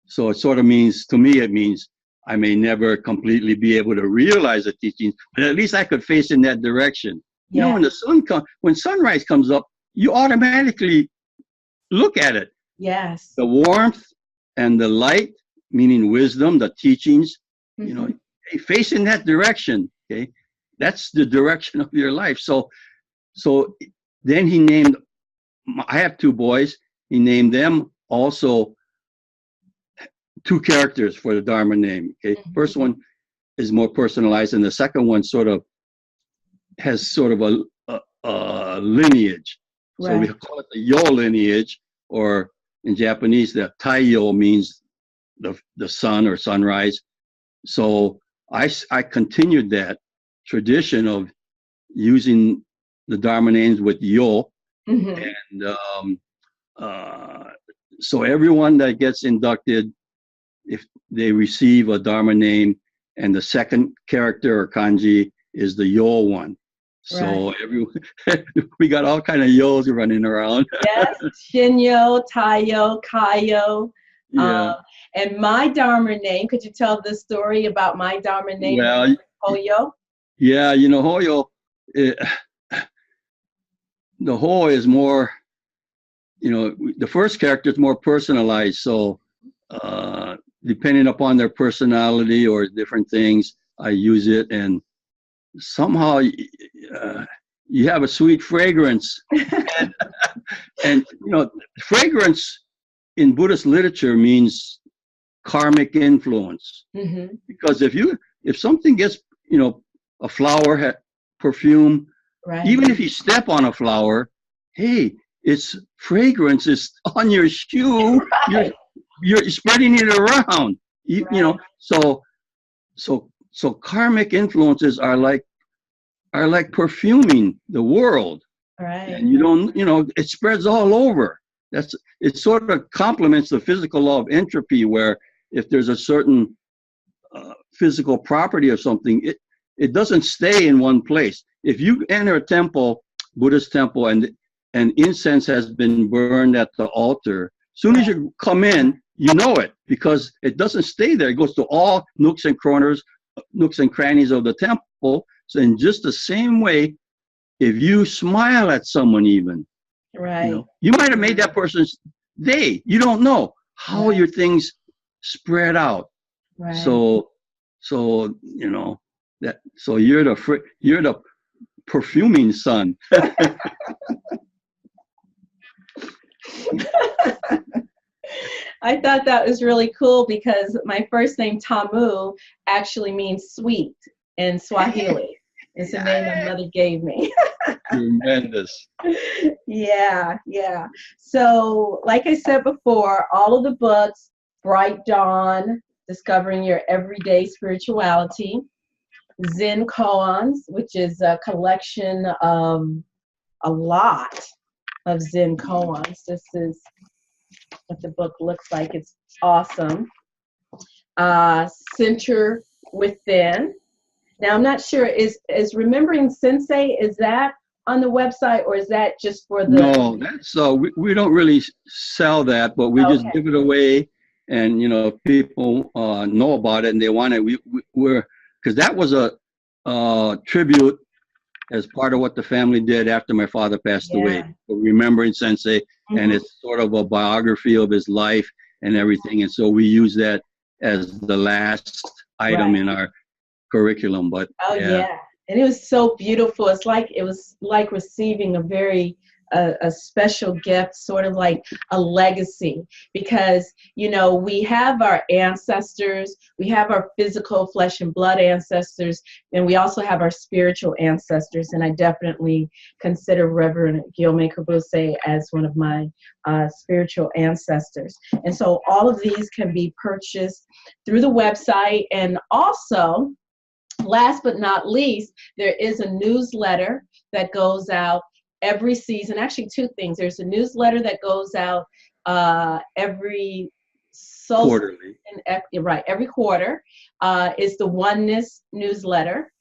So it sort of means, to me, it means I may never completely be able to realize the teachings, but at least I could face in that direction. You know, Yeah. when the when sunrise comes up, you automatically look at it. Yes. The warmth and the light, meaning wisdom, the teachings, you know, Mhm. hey, face in that direction. Okay. That's the direction of your life. So then he named, I have two boys. He named them also two characters for the Dharma name. Okay. First Mhm. one is more personalized, and the second one sort of has sort of a lineage. So we Right. call it the Yo lineage, or in Japanese, the Taiyo means the sun or sunrise. So I continued that tradition of using the Dharma names with Yo. Mhm. And uh, so everyone that gets inducted, if they receive a Dharma name, and the second character or kanji is the Yo one. Right. So we got all kind of Yos running around. Yes. Shinyo, Taiyo, Kayo. Yeah. And my Dharma name, could you tell the story about my Dharma name? Well, Koyo? yeah, you know, Hoyo, it, the Ho is more, you know, the first character is more personalized. So depending upon their personality or different things, I use it, and somehow you have a sweet fragrance. and, and you know, fragrance in Buddhist literature means karmic influence, Hmm. because if something gets, you know, a flower perfume, Right. even if you step on a flower, hey, its fragrance is on your shoe. Right. You're spreading it around. You know, Right. so karmic influences are like perfuming the world, Right. and you don't, you know, it spreads all over. It sort of complements the physical law of entropy, where if there's a certain physical property of something, it doesn't stay in one place. If you enter a temple, Buddhist temple, and incense has been burned at the altar, as soon as Right. you come in, you know it, because it doesn't stay there. It goes to all nooks and corners, nooks and crannies of the temple. So in just the same way, if you smile at someone, even, you Right. know, you might have made that person's day. You don't know how Right. your things spread out. Right. So, you know that. So you're the perfuming sun. I thought that was really cool because my first name, Tamu, actually means sweet in Swahili. It's the name my mother gave me. Tremendous. Yeah, yeah. So, like I said before, all of the books, Bright Dawn, Discovering Your Everyday Spirituality, Zen Koans, which is a collection of a lot of Zen koans. This is what the book looks like. It's awesome. Center Within. Now, I'm not sure, is Remembering Sensei, is that on the website, or is that just for the... No, that's we don't really sell that, but we just Okay. give it away, and you know, if people know about it and they want it. We're, because that was a tribute as part of what the family did after my father passed away, Yeah. remembering Sensei, and Hmm. it's sort of a biography of his life and everything. And so we use that as the last item Right. in our curriculum. But Oh yeah, yeah, and it was so beautiful. It was like receiving a very a special gift, sort of like a legacy, because you know we have our ancestors, we have our physical flesh and blood ancestors, and we also have our spiritual ancestors. And I definitely consider Reverend Gyomay Kabuse as one of my spiritual ancestors. And so all of these can be purchased through the website, and also, last but not least, there is a newsletter that goes out every season. Actually, two things. There's a newsletter that goes out every solstice, quarterly. right, every quarter. Is the Oneness newsletter.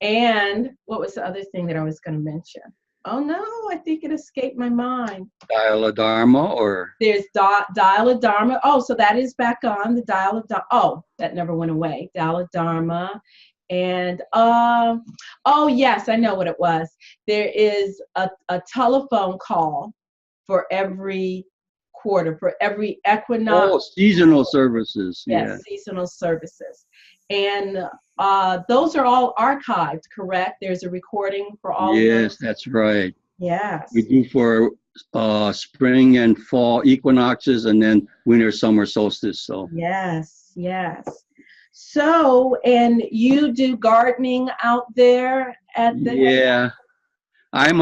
And what was the other thing that I was going to mention? Oh no, I think it escaped my mind. Dial of Dharma or? There's Dial of Dharma. Oh, so that is back on the Dial of Dharma. Oh, that never went away. Dial of Dharma. And oh yes, I know what it was. There is a telephone call for every quarter, for every equinox. Oh, seasonal services. Yes, Yeah. seasonal services. And those are all archived, correct? There's a recording for all of Yes, those. that's right. Yes. We do for spring and fall equinoxes, and then winter, summer solstice. So Yes, yes. So, and you do gardening out there at the yeah, I'm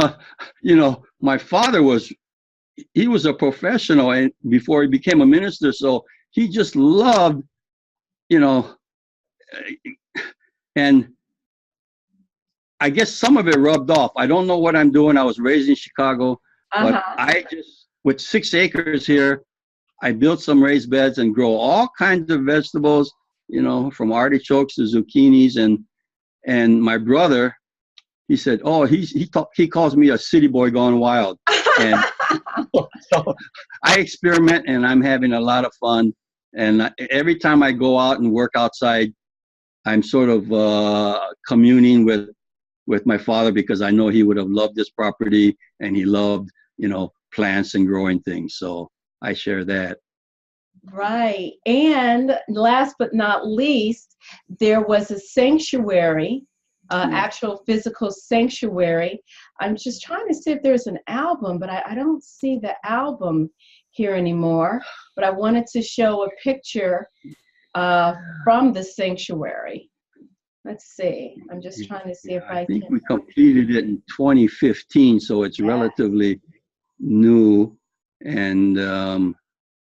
my father he was a professional and before he became a minister, so he just loved, you know, and I guess some of it rubbed off. I don't know what I'm doing. I was raised in Chicago, but uh-huh. I just, with 6 acres here, I built some raised beds and grow all kinds of vegetables, from artichokes to zucchinis. And my brother, he said, oh, he calls me a city boy gone wild. And so I experiment and I'm having a lot of fun. And every time I go out and work outside, I'm sort of communing with my father because I know he would have loved this property and he loved, plants and growing things. So I share that. Right. And last but not least, there was a sanctuary, actual physical sanctuary. I'm just trying to see if there's an album, but I don't see the album here anymore. But I wanted to show a picture from the sanctuary. Let's see. I'm just trying to see if I think can. we completed it in 2015, so it's relatively new. And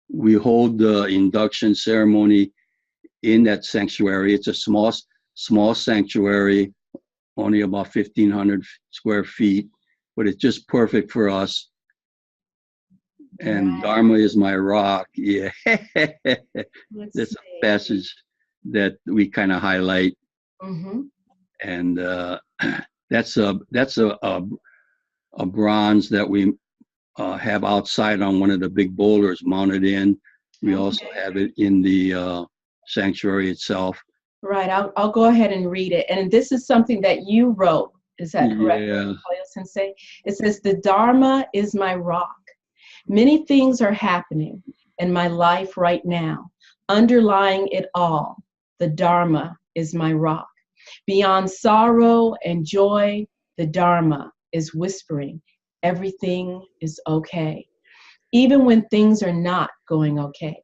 we hold the induction ceremony in that sanctuary. It's a small sanctuary, only about 1,500 square feet, but it's just perfect for us. And Dharma is my rock. Yeah. That's a passage that we kind of highlight. Mm-hmm. And that's a bronze that we have outside on one of the big boulders mounted in. We also have it in the sanctuary itself. Right. I'll go ahead and read it. And this is something that you wrote. Is that correct? Yeah. Koyo Sensei? It says, the Dharma is my rock. Many things are happening in my life right now. Underlying it all, the Dharma is my rock. Beyond sorrow and joy, the Dharma is whispering, everything is okay. Even when things are not going okay.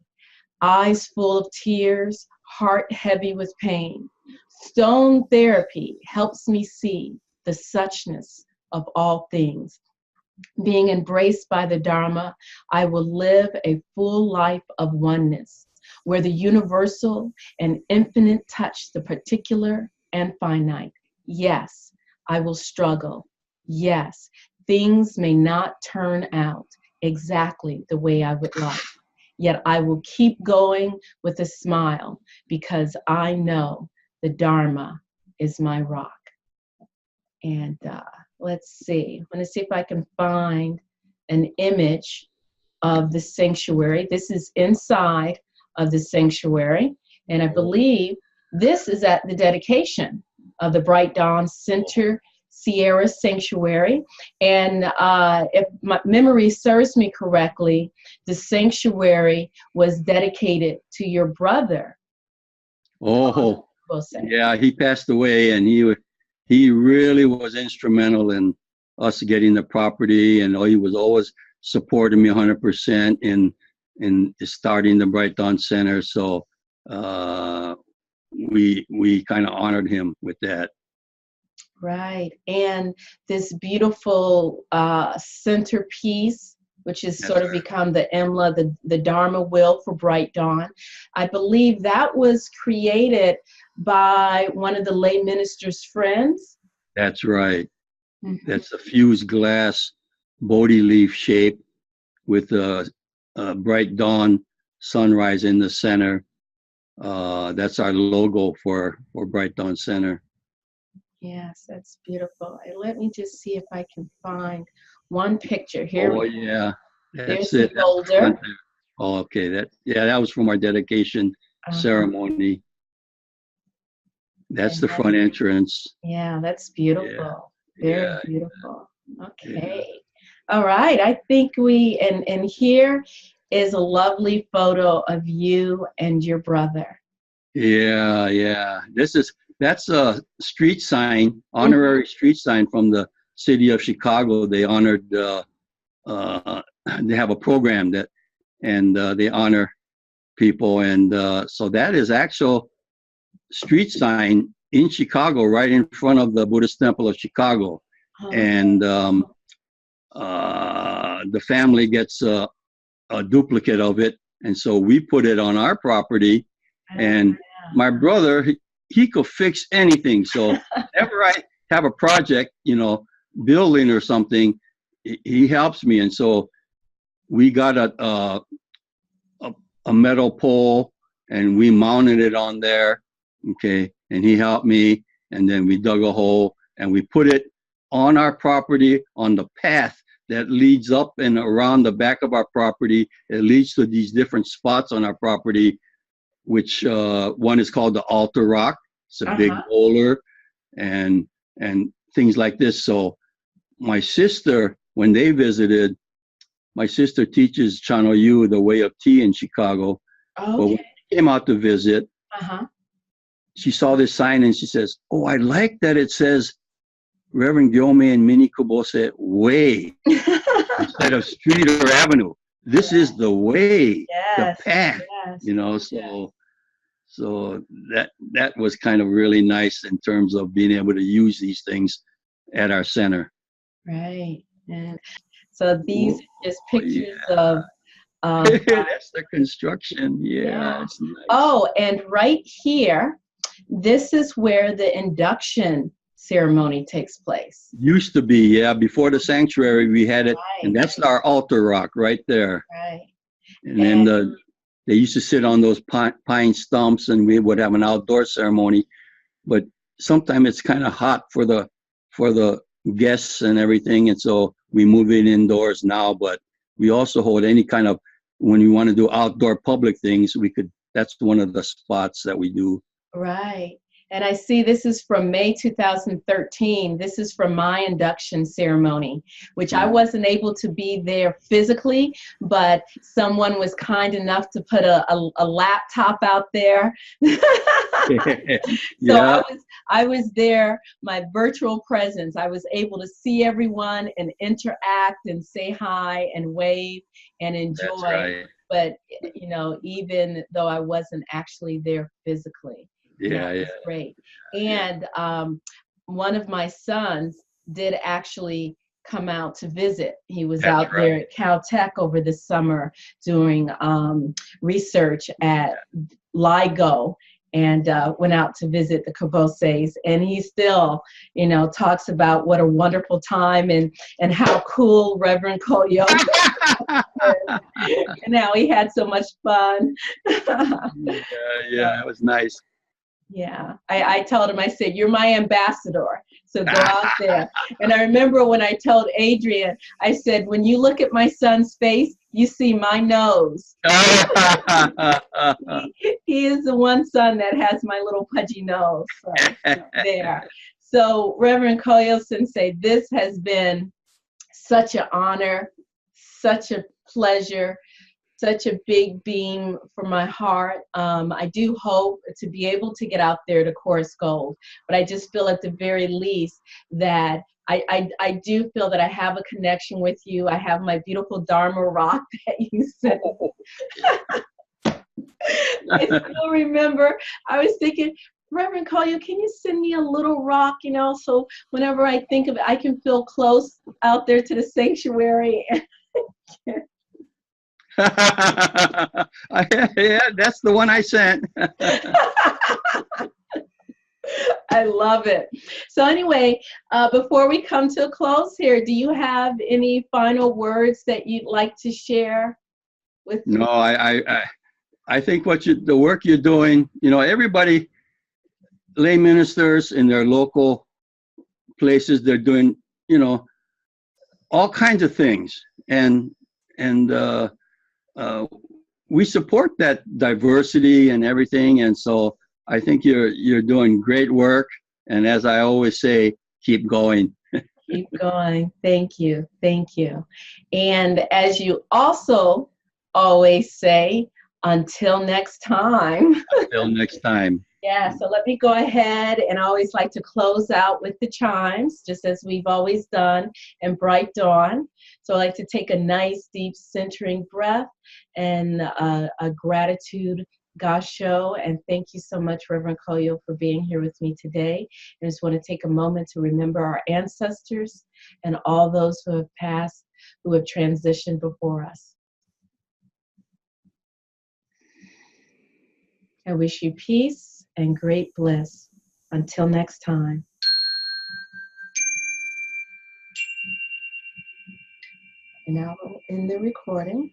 Eyes full of tears, heart heavy with pain. Stone therapy helps me see the suchness of all things. Being embraced by the Dharma, I will live a full life of oneness, where the universal and infinite touch the particular and finite. Yes, I will struggle. Yes, things may not turn out exactly the way I would like. Yet I will keep going with a smile because I know the Dharma is my rock. And let's see. I'm going to see if I can find an image of the sanctuary. This is inside of the sanctuary. And I believe this is at the dedication of the Bright Dawn Center Sierra Sanctuary. And if my memory serves me correctly, the sanctuary was dedicated to your brother. Oh, yeah, he passed away, and he really was instrumental in us getting the property, and he was always supporting me 100% in starting the Bright Dawn Center. So we kind of honored him with that. Right. And this beautiful centerpiece, which has sort of become the emblem, the Dharma wheel for Bright Dawn. I believe that was created by one of the lay minister's friends. That's right. Mm-hmm. That's a fused glass Bodhi leaf shape with a Bright Dawn sunrise in the center. That's our logo for Bright Dawn Center. Yes, that's beautiful. And let me just see if I can find one picture. Here Oh we yeah, There's that's the it. That's the front boulder. there. Oh, okay. That was from our dedication Uh-huh. ceremony. That's And the front entrance. yeah, that's Yeah, beautiful. Very yeah, beautiful. yeah, Okay. All right. I think and here is a lovely photo of you and your brother. yeah. That's a street sign, Mhm. honorary street sign from the city of Chicago. They honored. Uh, they have a program that, and they honor people, and so that is actual street sign in Chicago, right in front of the Buddhist Temple of Chicago, Oh, and the family gets a duplicate of it, and so we put it on our property. ah, And my brother, he could fix anything. So whenever I have a project, building or something, he helps me. And so we got a, a metal pole and we mounted it on there. Okay. And he helped me. And then we dug a hole and we put it on our property on the path that leads up and around the back of our property. It leads to these different spots on our property, which one is called the altar rock. It's a big uh-huh. boulder and things like this. So my sister, when they visited, my sister teaches Chano Yu, the way of tea in Chicago. But when Okay. she came out to visit, Uh-huh. she saw this sign and she says, "Oh, I like that it says Reverend Gyome and Mini Kubose way instead of street or avenue. This is the way, the Yes. path, Yes. you know." So that was kind of really nice in terms of being able to use these things at our center. Right. And so these Oh, are just yeah. pictures of That's the construction. yeah. Yeah, it's nice. Oh, and right here, this is where the induction ceremony takes place. Used to be, yeah. Before the sanctuary, we had it, and Right, that's our altar rock right there. right. And then And they used to sit on those pine stumps, and we would have an outdoor ceremony. But sometimes it's kind of hot for the guests and everything, and so we move it indoors now. But we also hold any kind of when we want to do outdoor public things, we could. That's one of the spots that we do. right. And I see this is from May 2013. This is from my induction ceremony, which I Yeah. wasn't able to be there physically, but someone was kind enough to put a laptop out there. So Yeah, I was there, my virtual presence. I was able to see everyone and interact and say hi and wave and that's enjoy. right. But even though I wasn't actually there physically, and that Yeah, yeah, was great. yeah. And one of my sons did actually come out to visit. He was That's out there right. at Caltech over the summer doing research at LIGO, and went out to visit the Kaboses. And he still, talks about what a wonderful time and how cool Reverend Koyo and how he had so much fun. Yeah, yeah, it was nice. Yeah, I told him, I said, "You're my ambassador, so go out there." And I remember when I told Adrian, I said, "When you look at my son's face, you see my nose." He is the one son that has my little pudgy nose. So there. So Reverend Koyo Sensei, this has been such an honor, such a pleasure, such a big beam for my heart. I do hope to be able to get out there to Chorus Gold, but I just feel at the very least that I do feel that I have a connection with you. I have my beautiful Dharma rock that you sent. I still remember, I was thinking, Reverend Collier, can you send me a little rock, so whenever I think of it, I can feel close out there to the sanctuary. Yeah, that's the one I sent. I love it. So anyway, before we come to a close here, do you have any final words that you'd like to share with? No, I think the work you're doing, everybody, lay ministers in their local places they're doing, you know, all kinds of things, and we support that diversity and everything. And so I think you're doing great work. And as I always say, keep going. Keep going. Thank you. Thank you. And as you also always say, until next time. Until next time. Yeah, so let me go ahead, and I always like to close out with the chimes, just as we've always done in Bright Dawn. So I like to take a nice, deep, centering breath and a gratitude gasho. And thank you so much, Reverend Koyo, for being here with me today. I just want to take a moment to remember our ancestors and all those who have passed, who have transitioned before us. I wish you peace and great bliss. Until next time. And now we'll end the recording.